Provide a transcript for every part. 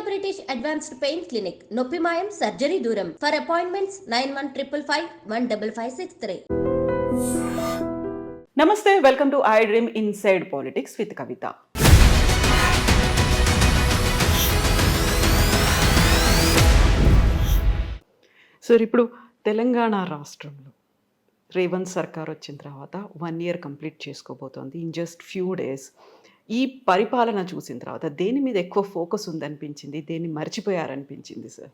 British Advanced Pain Clinic, నొప్పి మాయం surgery దూరం. For appointments 91555563. నమస్తే, welcome to iDream inside politics with Kavitha. Sir, ఇప్పుడు తెలంగాణ రాష్ట్రంలో రేవంత్ సర్కార్ వచ్చిన తర్వాత 1 year కంప్లీట్ చేసుకోబోతోంది. ఇన్ జస్ట్ ఫ్యూ డేస్ ఈ పరిపాలన చూసిన తర్వాత దేని మీద ఎక్కువ ఫోకస్ ఉందనిపించింది, దేన్ని మర్చిపోయారనిపించింది సార్?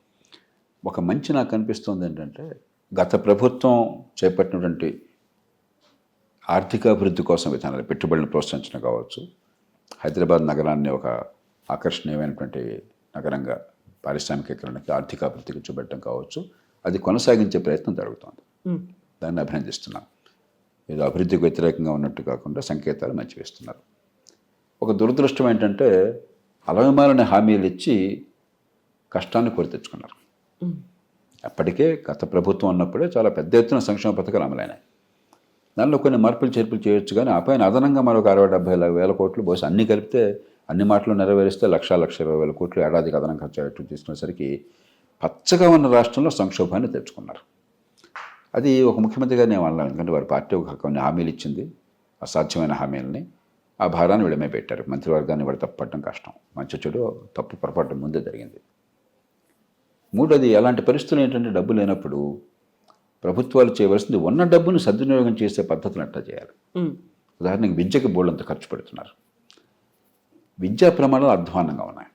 ఒక మంచి నాకు అనిపిస్తుంది ఏంటంటే, గత ప్రభుత్వం చేపట్టినటువంటి ఆర్థికాభివృద్ధి కోసం విధానాలు, పెట్టుబడులను ప్రోత్సహించడం కావచ్చు, హైదరాబాద్ నగరాన్ని ఒక ఆకర్షణీయమైనటువంటి నగరంగా పారిశ్రామికీకరణకి, ఆర్థికాభివృద్ధికి చూపెట్టడం కావచ్చు, అది కొనసాగించే ప్రయత్నం జరుగుతోంది. దాన్ని అభినందిస్తున్నాం. ఏదో అభివృద్ధికి వ్యతిరేకంగా ఉన్నట్టు కాకుండా సంకేతాలు మంచి వేస్తున్నారు. ఒక దురదృష్టం ఏంటంటే, అలవిమాలని హామీలు ఇచ్చి కష్టాన్ని కొని తెచ్చుకున్నారు. అప్పటికే గత ప్రభుత్వం ఉన్నప్పుడే చాలా పెద్ద ఎత్తున సంక్షేమ పథకాలు అమలైనాయి. దానిలో కొన్ని మార్పులు చేర్పులు చేయొచ్చు, కానీ ఆ పైన అదనంగా మరొక 60-70 కోట్లు బహుశా అన్నీ కలిపితే అన్ని మాటలు నెరవేరిస్తే 1,20,000 కోట్లు ఏడాదికి అదనం ఖర్చు అయ్యేట్టు తీసుకునేసరికి పచ్చగా ఉన్న రాష్ట్రంలో సంక్షోభాన్ని తెచ్చుకున్నారు. అది ఒక ముఖ్యమంత్రిగా నేను అన్నాను, ఎందుకంటే వారి పార్టీ ఒక కొన్ని హామీలు ఇచ్చింది, అసాధ్యమైన హామీలని, ఆ భారాన్ని విడమే పెట్టారు. మంత్రివర్గాన్ని వాడు తప్పట్టడం కష్టం, మంచి చెడు తప్పు పొరపాటు ముందే జరిగింది. మూడోది, అలాంటి పరిస్థితులు ఏంటంటే డబ్బు లేనప్పుడు ప్రభుత్వాలు చేయవలసింది ఉన్న డబ్బును సద్వినియోగం చేసే పద్ధతులు ఎట్లా చేయాలి. ఉదాహరణకి విద్యకి బోర్డంత ఖర్చు పెడుతున్నారు. విద్యా ప్రమాణాలు అధ్వాన్నంగా ఉన్నాయి.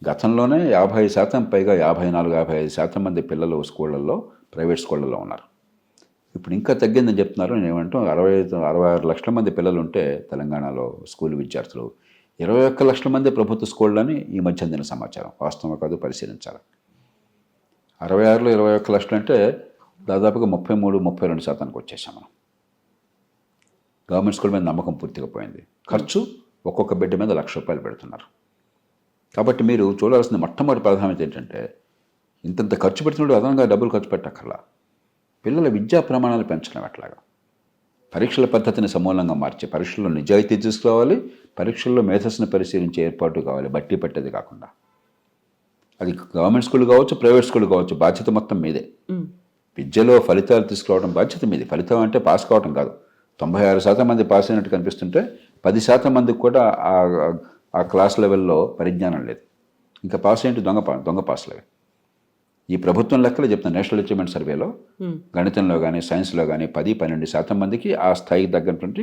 గతంలోనే 50% పైగా 54-55% మంది పిల్లలు స్కూళ్ళల్లో, ప్రైవేట్ స్కూళ్ళల్లో ఉన్నారు. ఇప్పుడు ఇంకా తగ్గిందని చెప్తున్నారు. నేను ఏమంటాం, 66 లక్షల మంది పిల్లలు ఉంటే తెలంగాణలో స్కూల్ విద్యార్థులు, 21 లక్షల మంది ప్రభుత్వ స్కూళ్ళని ఈ మధ్య అందిన సమాచారం. వాస్తవం కాదు, పరిశీలించాలి. 66లో 21 లక్షలు అంటే దాదాపుగా 33-32% వచ్చేసాం మనం. గవర్నమెంట్ స్కూల్ మీద నమ్మకం పూర్తిగా పోయింది. ఖర్చు ఒక్కొక్క బిడ్డ మీద ₹1,00,000 పెడుతున్నారు. కాబట్టి మీరు చూడాల్సిన మొట్టమొదటి ప్రాధాన్యత ఏంటంటే, ఇంతంత ఖర్చు పెడుతున్నాడు అదనంగా డబ్బులు ఖర్చు పెట్టక్కర్లా. పిల్లల విద్యా ప్రమాణాలు పెంచడం ఎట్లాగా, పరీక్షల పద్ధతిని సమూలంగా మార్చి పరీక్షల్లో నిజాయితీ తీసుకురావాలి, పరీక్షల్లో మేధస్సును పరిశీలించే ఏర్పాటు కావాలి, బట్టి పట్టేది కాకుండా. అది గవర్నమెంట్ స్కూల్ కావచ్చు, ప్రైవేట్ స్కూల్ కావచ్చు, బాధ్యత మొత్తం మీదే. విద్యలో ఫలితాలు తీసుకురావడం బాధ్యత మీది. ఫలితం అంటే పాస్ కావడం కాదు. 96% మంది పాస్ అయినట్టు కనిపిస్తుంటే 10% మందికి కూడా ఆ క్లాస్ లెవెల్లో పరిజ్ఞానం లేదు. ఇంకా పాస్ ఏంటి, దొంగ పాస్లవే. ఈ ప్రభుత్వం లెక్కలు చెప్తాను. నేషనల్ అచీవ్మెంట్ సర్వేలో గణితంలో కానీ సైన్స్లో కానీ 10-12% మందికి ఆ స్థాయికి తగ్గటువంటి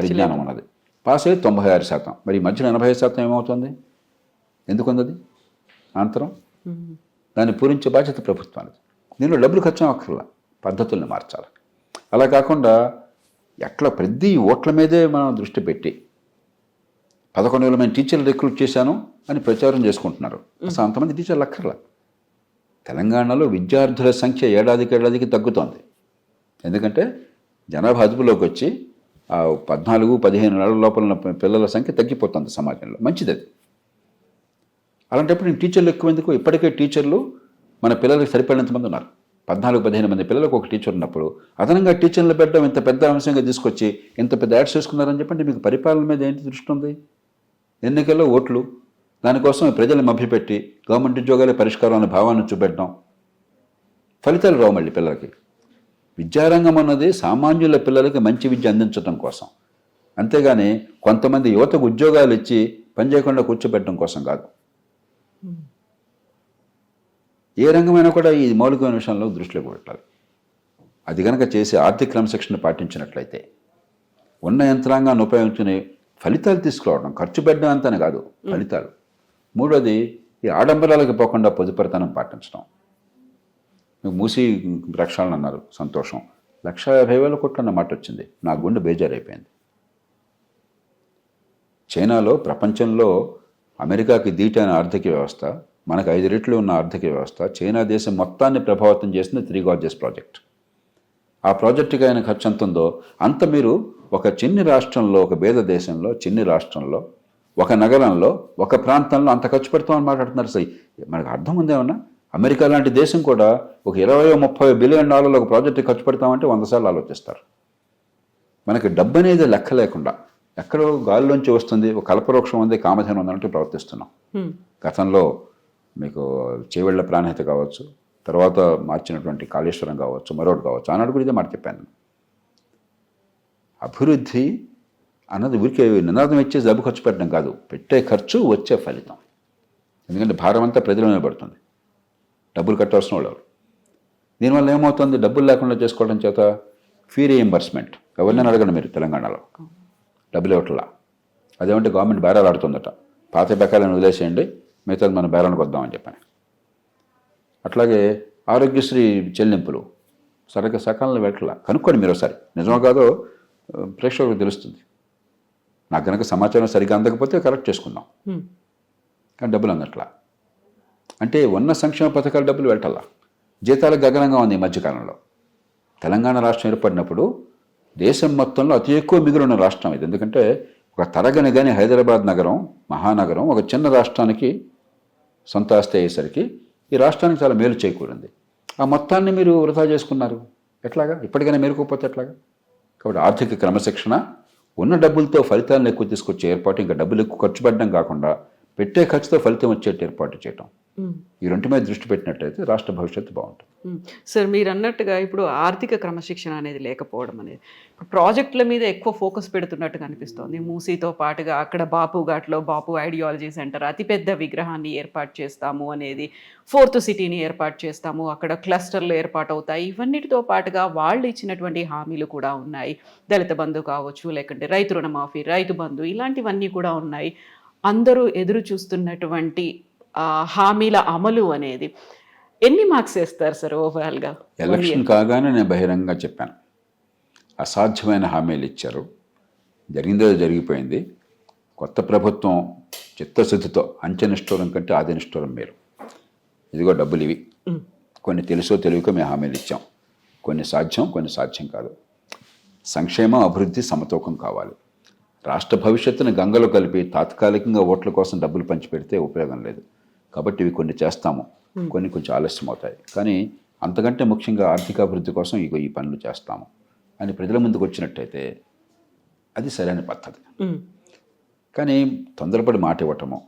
పరిజ్ఞానం ఉన్నది. పాస్ అయ్యి 96%. మరి ఈ మధ్యన 85% ఏమవుతుంది? ఎందుకుంది అది అంతరం? దాన్ని పూరించే బాధ్యత ప్రభుత్వానికి. దీనిలో డబ్బులు ఖర్చు అక్కర్లా, పద్ధతుల్ని మార్చాలి. అలా కాకుండా ఎట్లా ప్రతి ఓట్ల మీదే మనం దృష్టి పెట్టి 11,000 మంది టీచర్లు రిక్రూట్ చేశాను అని ప్రచారం చేసుకుంటున్నారు. అసలు అంతమంది టీచర్లు అక్కర్లా. తెలంగాణలో విద్యార్థుల సంఖ్య ఏడాదికి తగ్గుతోంది. ఎందుకంటే జనాభా అదుపులోకి వచ్చి ఆ 14-15 ఏళ్ల లోపల ఉన్న పిల్లల సంఖ్య తగ్గిపోతుంది సమాజంలో. మంచిది అది. అలాంటప్పుడు నేను టీచర్లు ఎక్కువ ఎందుకు? ఇప్పటికే టీచర్లు మన పిల్లలకి సరిపడినంతమంది ఉన్నారు. 14-15 మంది పిల్లలకు ఒక టీచర్ ఉన్నప్పుడు అదనంగా టీచర్లు పెట్టడం ఇంత పెద్ద అంశంగా తీసుకొచ్చి ఇంత పెద్ద యాడ్స్ చేసుకున్నారని చెప్పండి. మీకు పరిపాలన మీద ఏంటి దృష్టి ఉంది? ఎన్నికల్లో ఓట్లు, దానికోసం ప్రజల్ని మభ్యపెట్టి గవర్నమెంట్ ఉద్యోగాలే పరిష్కారం అనే భావాన్ని చూపెట్టడం, ఫలితాలు రావు మళ్ళీ పిల్లలకి. విద్యారంగం అన్నది సామాన్యుల పిల్లలకి మంచి విద్య అందించడం కోసం, అంతేగాని కొంతమంది యువతకు ఉద్యోగాలు ఇచ్చి పని చేయకుండా కూర్చోబెట్టడం కోసం కాదు. ఏ రంగమైనా కూడా ఈ మౌలికమైన విషయంలో దృష్టిలో పెట్టాలి. అది కనుక చేసి ఆర్థిక క్రమశిక్షణ పాటించినట్లయితే ఉన్న యంత్రాంగాన్ని ఉపయోగించుకుని ఫలితాలు తీసుకురావడం, ఖర్చు పెట్టడం అంతనే కాదు, ఫలితాలు. మూడోది, ఈ ఆడంబరాలకు పోకుండా పొదుపరితనం పాటించడం. మూసి ప్రక్షాళన అన్నారు, సంతోషం. 1,50,000 కోట్లు అన్న మాట వచ్చింది, నా గుండె బేజారైపోయింది. చైనాలో ప్రపంచంలో అమెరికాకి దీటైన ఆర్థిక వ్యవస్థ, మనకు 5 రెట్లు ఉన్న ఆర్థిక వ్యవస్థ, చైనా దేశం మొత్తాన్ని ప్రభావితం చేసింది 3 Gorges ప్రాజెక్ట్. ఆ ప్రాజెక్టుకి అయిన ఖర్చు ఎంత ఉందో అంత మీరు ఒక చిన్ని రాష్ట్రంలో, ఒక పేద దేశంలో, చిన్ని రాష్ట్రంలో, ఒక నగరంలో, ఒక ప్రాంతంలో అంత ఖర్చు పెడతామని మాట్లాడుతున్నారు. సై మనకు అర్థం ఉందేమన్నా? అమెరికా లాంటి దేశం కూడా ఒక $20-30 బిలియన్ ఒక ప్రాజెక్టు ఖర్చు పెడతామంటే 100 సార్లు ఆలోచిస్తారు. మనకి డబ్బు అనేది లెక్క లేకుండా ఎక్కడో గాలిలోంచి వస్తుంది, ఒక కల్పవృక్షం ఉంది, కామధేను ఉందంటే ప్రవర్తిస్తున్నాం. గతంలో మీకు చేవెళ్ల ప్రాణహిత కావచ్చు, తర్వాత మార్చినటువంటి కాళేశ్వరం కావచ్చు, మరొకటి కావచ్చు, ఆనాడు కూడా ఇదే మాట చెప్పాను. అభివృద్ధి అన్నది ఊరికే నినాదం ఇచ్చే డబ్బు ఖర్చు పెట్టడం కాదు, పెట్టే ఖర్చు వచ్చే ఫలితం. ఎందుకంటే భారం అంతా ప్రజల మీద పడుతుంది, డబ్బులు కట్టాల్సిన వాళ్ళు. దీనివల్ల ఏమవుతుంది, డబ్బులు లేకుండా చేసుకోవడం చేత ఫీ రీఎంబర్స్మెంట్ ఎవరినైనా అడగండి మీరు తెలంగాణలో, డబ్బులు ఇవ్వట్లా. అదేమంటే గవర్నమెంట్ బేరాలు ఆడుతుందట, పాత బకాయిలను వదిలేసేయండి, మిగతాది మన బేరానికి వద్దామని చెప్పని. అట్లాగే ఆరోగ్యశ్రీ చెల్లింపులు సకాలంలో పెట్టలా. కనుక్కోండి మీరు ఒకసారి, నిజమో కాదో ప్రేక్షకులకు తెలుస్తుంది. నాకు కనుక సమాచారం సరిగ్గా అందకపోతే కరెక్ట్ చేసుకుందాం. కానీ డబ్బులు అందట్లా. అంటే ఉన్న సంక్షేమ పథకాల డబ్బులు వెళ్ళాలా. జీతాలకు గగనంగా ఉంది ఈ మధ్యకాలంలో. తెలంగాణ రాష్ట్రం ఏర్పడినప్పుడు దేశం మొత్తంలో అతి ఎక్కువ మిగిలిన రాష్ట్రం ఇది. ఎందుకంటే ఒక తరగని కానీ హైదరాబాద్ నగరం, మహానగరం ఒక చిన్న రాష్ట్రానికి సొంత ఆస్తి అయ్యేసరికి ఈ రాష్ట్రానికి చాలా మేలు చేకూరింది. ఆ మొత్తాన్ని మీరు వృధా చేసుకున్నారు. ఎట్లాగా? ఇప్పటికైనా మేలుకోకపోతే ఎట్లాగా? కాబట్టి ఆర్థిక క్రమశిక్షణ, ఉన్న డబ్బులతో ఫలితాలను ఎక్కువ తీసుకొచ్చే ఏర్పాటు, ఇంకా డబ్బులు ఎక్కువ ఖర్చు పెట్టడం కాకుండా పెట్టే ఖర్చుతో ఫలితం వచ్చేట్టు ఏర్పాటు చేయటం, ఈ రెంటి మీద దృష్టి పెట్టినట్టయితే రాష్ట్ర భవిష్యత్తు బాగుంటుంది. సార్, మీరు అన్నట్టుగా ఇప్పుడు ఆర్థిక క్రమశిక్షణ అనేది లేకపోవడం అనేది ప్రాజెక్టుల మీద ఎక్కువ ఫోకస్ పెడుతున్నట్టుగా అనిపిస్తోంది. మూసీతో పాటుగా అక్కడ బాపు ఘాట్లో బాపు ఐడియాలజీ సెంటర్, అతిపెద్ద విగ్రహాన్ని ఏర్పాటు చేస్తాము అనేది, 4th సిటీని ఏర్పాటు చేస్తాము, అక్కడ క్లస్టర్లు ఏర్పాటు అవుతాయి. ఇవన్నిటితో పాటుగా వాళ్ళు ఇచ్చినటువంటి హామీలు కూడా ఉన్నాయి. దళిత బంధు కావచ్చు, లేకుంటే రైతు రుణమాఫీ, రైతు బంధు, ఇలాంటివన్నీ కూడా ఉన్నాయి. అందరూ ఎదురు చూస్తున్నటువంటి హామీల అమలు అనేది ఎన్ని మార్క్స్ వేస్తారు సార్ ఓవరాల్గా? ఎలక్షన్ కాగానే నేను బహిరంగంగా చెప్పాను, అసాధ్యమైన హామీలు ఇచ్చారు, జరిగిందో జరిగిపోయింది. కొత్త ప్రభుత్వం చిత్తశుద్ధితో, అంచెనిష్ఠూరం కంటే ఆదినిష్ఠూరం మేలు. ఇదిగో డబ్బులు ఇవి, కొన్ని తెలుసో తెలియకో మేము హామీలు ఇచ్చాం, కొన్ని సాధ్యం, కొన్ని సాధ్యం కాదు. సంక్షేమం, అభివృద్ధి సమతూకం కావాలి. రాష్ట్ర భవిష్యత్తును గంగలో కలిపి తాత్కాలికంగా ఓట్ల కోసం డబ్బులు పంచిపెడితే ఉపయోగం లేదు. కాబట్టి ఇవి కొన్ని చేస్తాము, కొన్ని కొంచెం ఆలస్యం అవుతాయి. కానీ అంతకంటే ముఖ్యంగా ఆర్థికాభివృద్ధి కోసం ఇగో ఈ పనులు చేస్తాము అని ప్రజల ముందుకు వచ్చినట్టయితే అది సరైన పద్ధతి. కానీ తొందరపడి మాట ఇవ్వటము,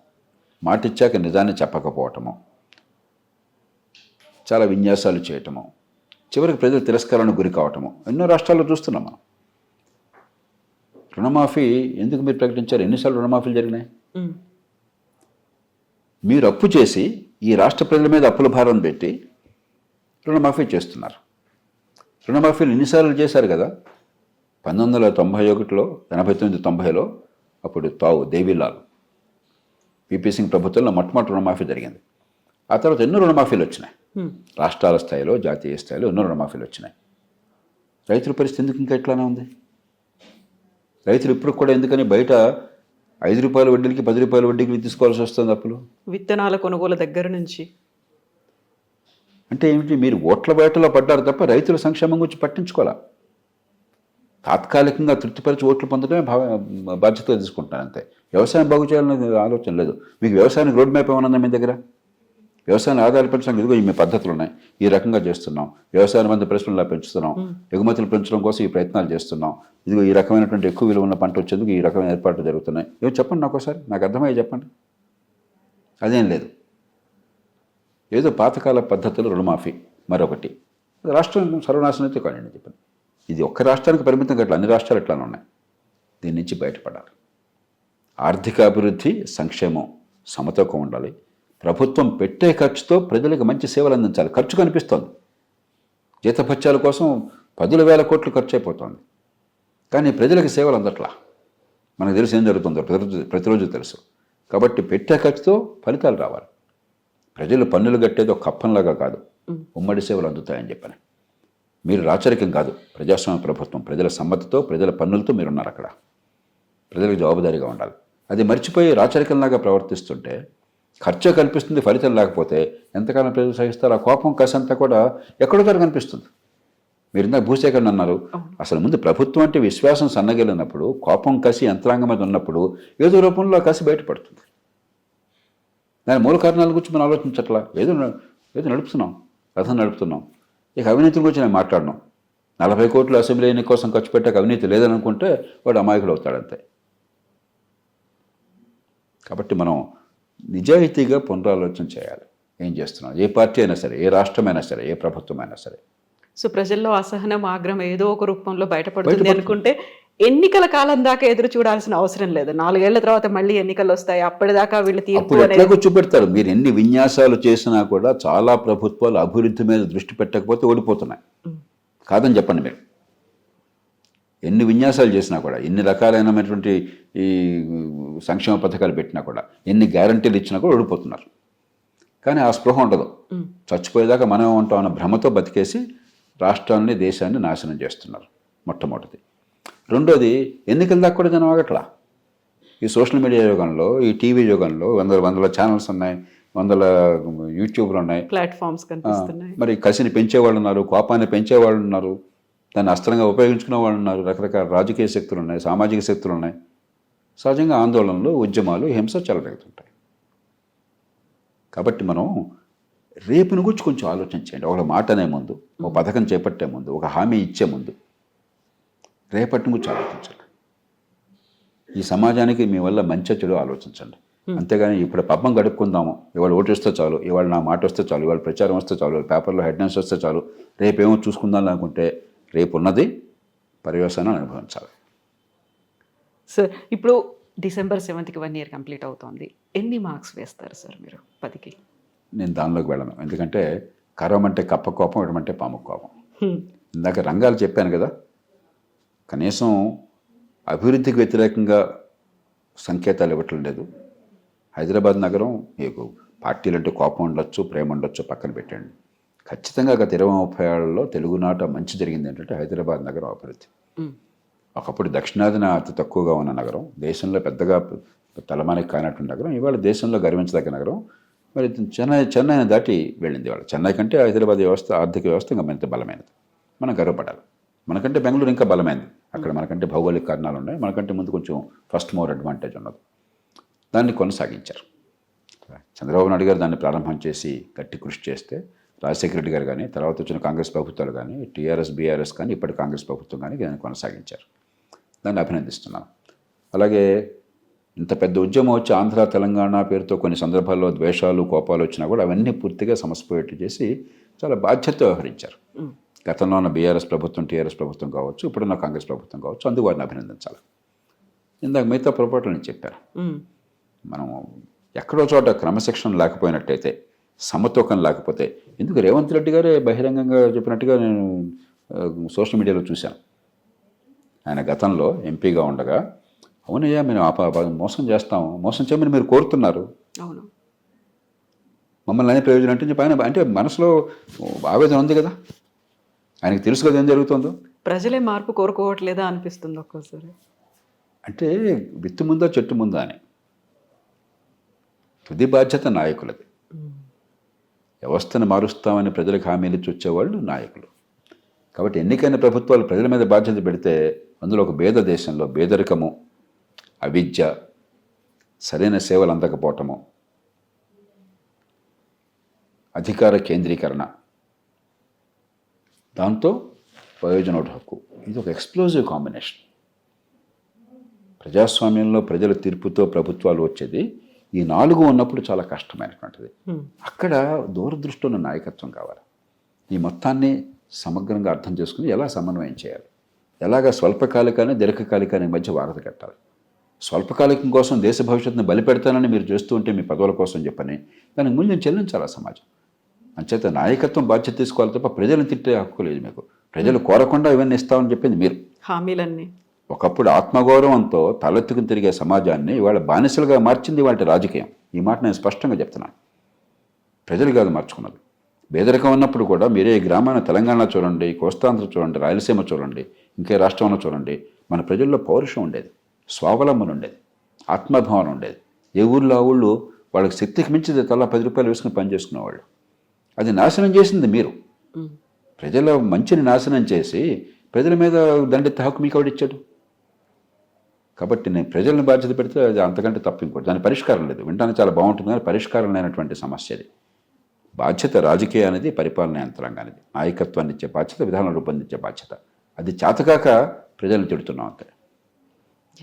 మాట ఇచ్చాక నిజాన్ని చెప్పకపోవటము, చాలా విన్యాసాలు చేయటము, చివరికి ప్రజలు తిరస్కారానికి గురి కావటము ఎన్నో రాష్ట్రాల్లో చూస్తున్నాం మనం. రుణమాఫీ ఎందుకు మీరు ప్రకటించారు? ఎన్నిసార్లు రుణమాఫీలు జరిగినాయి? మీరు అప్పు చేసి ఈ రాష్ట్ర ప్రజల మీద అప్పుల భారం పెట్టి రుణమాఫీ చేస్తున్నారు. రుణమాఫీలు ఎన్నిసార్లు చేశారు కదా. 1991లో, 89, 90లో అప్పుడు తావు దేవీలాల్, పిపి సింగ్ ప్రభుత్వంలో మొట్టమొదటి రుణమాఫీ జరిగింది. ఆ తర్వాత ఎన్నో రుణమాఫీలు వచ్చినాయి, రాష్ట్రాల స్థాయిలో, జాతీయ స్థాయిలో ఎన్నో రుణమాఫీలు వచ్చినాయి. రైతుల పరిస్థితి ఎందుకు ఇంకా ఎట్లానే ఉంది? రైతులు ఇప్పుడు కూడా ఎందుకని బయట 5 రూపాయల వడ్డీలకి 10 రూపాయల వడ్డీకి తీసుకోవాల్సి వస్తుంది అప్పులు? విత్తనాల కొనుగోలు దగ్గర నుంచి. అంటే ఏమిటి? మీరు ఓట్ల వేటలో పడ్డారు తప్ప రైతుల సంక్షేమం గురించి పట్టించుకోవాలా. తాత్కాలికంగా తృప్తిపరిచి ఓట్లు పొందడమే బాధ్యతగా తీసుకుంటాను అంతే. వ్యవసాయం బాగు చేయాలనే ఆలోచన లేదు మీకు. వ్యవసాయానికి రోడ్ మ్యాప్ ఏమన్నా మీ దగ్గర? వ్యవసాయాన్ని ఆదాయాలు పెంచడానికి ఇదిగో ఈ పద్ధతులు ఉన్నాయి, ఈ రకంగా చేస్తున్నాం. వ్యవసాయం మంది పరిశ్రమలా పెంచుతున్నాం, ఎగుమతులు పెంచడం కోసం ఈ ప్రయత్నాలు చేస్తున్నాం. ఇదిగో ఈ రకమైనటువంటి ఎక్కువ విలువ ఉన్న పంట వచ్చేందుకు ఈ రకమైన ఏర్పాట్లు జరుగుతున్నాయి. ఏమో చెప్పండి నాకు ఒకసారి, నాకు అర్థమయ్యే చెప్పండి. అదేం లేదు. ఏదో పాతకాల పద్ధతులు రుణమాఫీ, మరొకటి రాష్ట్రం సర్వనాశనం అయితే కానీ చెప్పండి. ఇది ఒక్క రాష్ట్రానికి పరిమితం కట్ల, అన్ని రాష్ట్రాలు ఎట్లానే ఉన్నాయి. దీని నుంచి బయటపడాలి. ఆర్థిక అభివృద్ధి, సంక్షేమం సమతూకం ఉండాలి. ప్రభుత్వం పెట్టే ఖర్చుతో ప్రజలకు మంచి సేవలు అందించాలి. ఖర్చు కనిపిస్తోంది, జీతభత్యాల కోసం 10,000 కోట్లు ఖర్చు అయిపోతుంది, కానీ ప్రజలకు సేవలు అందట్లా. మనకు తెలుసు ఏం జరుగుతుందో, ప్రతిరోజు తెలుసు. కాబట్టి పెట్టే ఖర్చుతో ఫలితాలు రావాలి. ప్రజలు పన్నులు కట్టేది ఒక కప్పంలాగా కాదు, ఉమ్మడి సేవలు అందుతాయని చెప్పని. మీరు రాచరికం కాదు, ప్రజాస్వామ్య ప్రభుత్వం. ప్రజల సమ్మతితో, ప్రజల పన్నులతో మీరున్నారు అక్కడ. ప్రజలకు జవాబుదారీగా ఉండాలి. అది మర్చిపోయి రాచరికంలాగా ప్రవర్తిస్తుంటే ఖర్చు కనిపిస్తుంది, ఫలితం లేకపోతే ఎంతకాలం ప్రజలు సహిస్తారు? ఆ కోపం కసి అంతా కూడా ఎక్కడో కనిపిస్తుంది. మీరు ఇందాక భూసేకరణ అన్నారు. అసలు ముందు ప్రభుత్వం అంటే విశ్వాసం సన్నగిలినప్పుడు, కోపం కసి యంత్రాంగం మీద ఉన్నప్పుడు ఏదో రూపంలో కసి బయటపడుతుంది. దాని మూల కారణాల గురించి మనం ఆలోచించట్లా. ఏదో నడుపుతున్నాం, రథం నడుపుతున్నాం. ఇక అవినీతి గురించి నేను మాట్లాడినాం. 40 కోట్లు అసెంబ్లీ ఎన్నిక కోసం ఖర్చు పెట్టాక అవినీతి లేదని అనుకుంటే వాడు అమాయకుడు అవుతాడంతే. కాబట్టి మనం నిజాయితీగా పునరాలోచన చేయాలి. ఏం చేస్తున్నాం, ఏ పార్టీ అయినా సరే, ఏ రాష్ట్రమైనా సరే, ఏ ప్రభుత్వం అయినా సరే. సో ప్రజల్లో అసహనం, ఆగ్రహం ఏదో ఒక రూపంలో బయటపడుతుంది అనుకుంటే ఎన్నికల కాలం దాకా ఎదురు చూడాల్సిన అవసరం లేదు. 4 ఏళ్ల తర్వాత మళ్ళీ ఎన్నికలు వస్తాయి, అప్పటిదాకా వీళ్ళు తీర్పు అప్పుడు ఎట్లాగో చూపెడతారు. మీరు ఎన్ని విన్యాసాలు చేసినా కూడా చాలా ప్రభుత్వాలు అభివృద్ధి మీద దృష్టి పెట్టకపోతే ఓడిపోతున్నాయి. కాదని చెప్పండి మీరు. ఎన్ని విన్యాసాలు చేసినా కూడా, ఎన్ని రకాలైనటువంటి ఈ సంక్షేమ పథకాలు పెట్టినా కూడా, ఎన్ని గ్యారంటీలు ఇచ్చినా కూడా ఓడిపోతున్నారు. కానీ ఆ స్పృహ ఉండదు. చచ్చిపోయేదాకా మనం ఉంటాం అన్న భ్రమతో బతికేసి రాష్ట్రాన్ని, దేశాన్ని నాశనం చేస్తున్నారు. మొట్టమొదటిది. రెండోది, ఎన్నికల దాకా కూడా జనం ఆగట్లా. ఈ సోషల్ మీడియా యుగంలో, ఈ టీవీ యుగంలో వందల ఛానల్స్ ఉన్నాయి, 100 యూట్యూబ్లు ఉన్నాయి, ప్లాట్ఫామ్స్ కనిపిస్తున్నాయి. మరి కసిని పెంచేవాళ్ళు ఉన్నారు, కోపాన్ని పెంచేవాళ్ళు ఉన్నారు, దాన్ని అస్త్రంగా ఉపయోగించుకునే వాళ్ళు ఉన్నారు, రకరకాల రాజకీయ శక్తులు ఉన్నాయి, సామాజిక శక్తులు ఉన్నాయి. సహజంగా ఆందోళనలు, ఉద్యమాలు, హింస చెలరేగుతుంటాయి. కాబట్టి మనం రేపుని గురించి కొంచెం ఆలోచించండి. ఒక మాట అనే ముందు, ఒక పథకం చేపట్టే ముందు, ఒక హామీ ఇచ్చే ముందు రేపటిని గురించి ఆలోచించాలి. ఈ సమాజానికి మీ వల్ల మంచి చెడు ఆలోచించండి. అంతేగాని ఇప్పుడు పబ్బం గడుపుకుందాము, ఇవాళ ఓటు వస్తే చాలు, ఇవాళ నా మాట వస్తే చాలు, ఇవాళ ప్రచారం వస్తే చాలు, పేపర్లో హెడ్లైన్స్ వస్తే చాలు, రేపేమో చూసుకుందాం అనుకుంటే రేపు ఉన్నది పర్యవసానాన్ని అనుభవించాలి. సార్ ఇప్పుడు December 7th 1 year కంప్లీట్ అవుతోంది. ఎన్ని మార్క్స్ వేస్తారు సార్ మీరు 10కి? నేను దానిలోకి వెళ్ళను. ఎందుకంటే కరవమంటే కప్ప కోపం, ఇవ్వమంటే పాము కోపం. ఇందాక రంగాలు చెప్పాను కదా, కనీసం అభివృద్ధికి వ్యతిరేకంగా సంకేతాలు ఇవ్వటం లేదు. హైదరాబాద్ నగరం, మీకు పార్టీలు అంటే కోపం ఉండొచ్చు, ప్రేమ ఉండొచ్చు, పక్కన పెట్టండి. ఖచ్చితంగా గత 20-30 ఏళ్లలో తెలుగునాట మంచి జరిగింది ఏంటంటే హైదరాబాద్ నగరం అభివృద్ధి. ఒకప్పుడు దక్షిణాదిన అతి తక్కువగా ఉన్న నగరం, దేశంలో పెద్దగా తలమానికి కానటువంటి నగరం, ఇవాళ దేశంలో గర్వించదగ్గ నగరం. మరి చెన్నైని దాటి వెళ్ళింది. ఇవాళ చెన్నై కంటే హైదరాబాద్ వ్యవస్థ, ఆర్థిక వ్యవస్థ ఇంకా మరింత బలమైనది. మనం గర్వపడాలి. మనకంటే బెంగళూరు ఇంకా బలమైనది. అక్కడ మనకంటే భౌగోళిక కారణాలు ఉన్నాయి, మనకంటే ముందు కొంచెం ఫస్ట్ మోర్ అడ్వాంటేజ్ ఉన్నది. దాన్ని కొనసాగించారు. చంద్రబాబు నాయుడు గారు దాన్ని ప్రారంభం చేసి గట్టి కృషి చేస్తే, రాజశేఖర రెడ్డి గారు కానీ, తర్వాత వచ్చిన కాంగ్రెస్ ప్రభుత్వాలు కానీ, టీఆర్ఎస్, బీఆర్ఎస్ కానీ, ఇప్పటి కాంగ్రెస్ ప్రభుత్వం కానీ దాన్ని కొనసాగించారు. దాన్ని అభినందిస్తున్నాను. అలాగే ఇంత పెద్ద ఉద్యమం వచ్చి ఆంధ్ర, తెలంగాణ పేరుతో కొన్ని సందర్భాల్లో ద్వేషాలు, కోపాలు వచ్చినా కూడా అవన్నీ పూర్తిగా సమసిపోయేట్టు చేసి చాలా బాధ్యత వ్యవహరించారు. గతంలో ఉన్న బీఆర్ఎస్ ప్రభుత్వం, టీఆర్ఎస్ ప్రభుత్వం కావచ్చు, ఇప్పుడున్న కాంగ్రెస్ ప్రభుత్వం కావచ్చు, అందుకు వారిని అభినందించాలి. ఇందాక మిగతా పొరపాట్లు నేను చెప్పాను. మనం ఎక్కడో చోట క్రమశిక్షణ లేకపోయినట్టయితే, సమతూకం లేకపోతే, ఎందుకు రేవంత్ రెడ్డి గారే బహిరంగంగా చెప్పినట్టుగా నేను సోషల్ మీడియాలో చూశాను. ఆయన గతంలో ఎంపీగా ఉండగా, అవునయ్యా మేము మోసం చేస్తాము, మోసం చేయమని మీరు కోరుతున్నారు, అవును, మమ్మల్ని అనే ప్రయోజనం అంటే చెప్పి ఆయన అంటే మనసులో ఆవేదన ఉంది కదా, ఆయనకి తెలుసు కదా ఏం జరుగుతుందో. ప్రజలే మార్పు కోరుకోవట్లేదా అనిపిస్తుంది ఒక్కోసారి. అంటే విత్తు ముందా చెట్టు ముందా అని. తుది బాధ్యత నాయకులది. వ్యవస్థను మారుస్తామని ప్రజలకు హామీలు ఇచ్చి వచ్చేవాళ్ళు నాయకులు. కాబట్టి ఎన్నికైన ప్రభుత్వాలు ప్రజల మీద బాధ్యత పెడితే, అందులో ఒక పేద దేశంలో పేదరికము, అవిద్య, సరైన సేవలు అందకపోవటము, అధికార కేంద్రీకరణ, దాంతో ప్రయోజనోటు హక్కు, ఇది ఒక ఎక్స్ప్లోజివ్ కాంబినేషన్. ప్రజాస్వామ్యంలో ప్రజల తీర్పుతో ప్రభుత్వాలు వచ్చేది ఈ 4 ఉన్నప్పుడు చాలా కష్టమైనటువంటిది. అక్కడ దూరదృష్టి ఉన్న నాయకత్వం కావాలి. ఈ మొత్తాన్ని సమగ్రంగా అర్థం చేసుకుని ఎలా సమన్వయం చేయాలి, ఎలాగ స్వల్పకాలికాన్ని, దీర్ఘకాలికానికి మధ్య వారధి కట్టాలి. స్వల్పకాలికం కోసం దేశ భవిష్యత్తును బలిపెడతానని మీరు చేస్తూ ఉంటే మీ పదవుల కోసం చెప్పని దానికి మూల్యం చెల్లించాలి సమాజం. అంచేత నాయకత్వం బాధ్యత తీసుకోవాలి తప్ప ప్రజలను తిట్టే హక్కు లేదు మీకు. ప్రజలు కోరకుండా ఇవన్నీ ఇస్తామని చెప్పింది మీరు. హామీలన్నీ ఒకప్పుడు ఆత్మగౌరవంతో తలెత్తుకుని తిరిగే సమాజాన్ని ఇవాళ బానిసలుగా మార్చింది వాటి రాజకీయం. ఈ మాట నేను స్పష్టంగా చెప్తున్నాను. ప్రజలు కాదు మార్చుకున్నది. పేదరికం ఉన్నప్పుడు కూడా మీరే ఈ గ్రామాన్ని తెలంగాణ చూడండి, కోస్తాంధ్ర చూడండి, రాయలసీమ చూడండి, ఇంకే రాష్ట్రంలో చూడండి, మన ప్రజల్లో పౌరుషం ఉండేది, స్వావలంబన ఉండేది, ఆత్మభావన ఉండేది. ఏ ఊళ్ళో ఆ ఊళ్ళు వాళ్ళకి శక్తికి మించిది తలా 10 రూపాయలు వేసుకుని పనిచేసుకునేవాళ్ళు. అది నాశనం చేసింది మీరు. ప్రజల మంచిని నాశనం చేసి ప్రజల మీద దండెత్తే హక్కు మీకు ఎవడిచ్చాడు? కాబట్టి నేను ప్రజలను బాధ్యత పెడితే అది అంతకంటే తప్పు ఇంకోటి. దాని పరిష్కారం లేదు. వినడానికి చాలా బాగుంటుంది కానీ పరిష్కారం లేనటువంటి సమస్య అది. బాధ్యత రాజకీయానికి, పరిపాలన యంత్రాంగానికి, నాయకత్వాన్ని ఇచ్చే బాధ్యత, విధానం రూపొందించే బాధ్యత. అది చేతకాక ప్రజలను తిడుతున్నాం అంతే.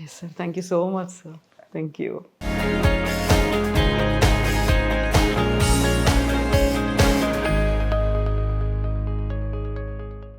Yes sir, thank you so much sir. Thank you.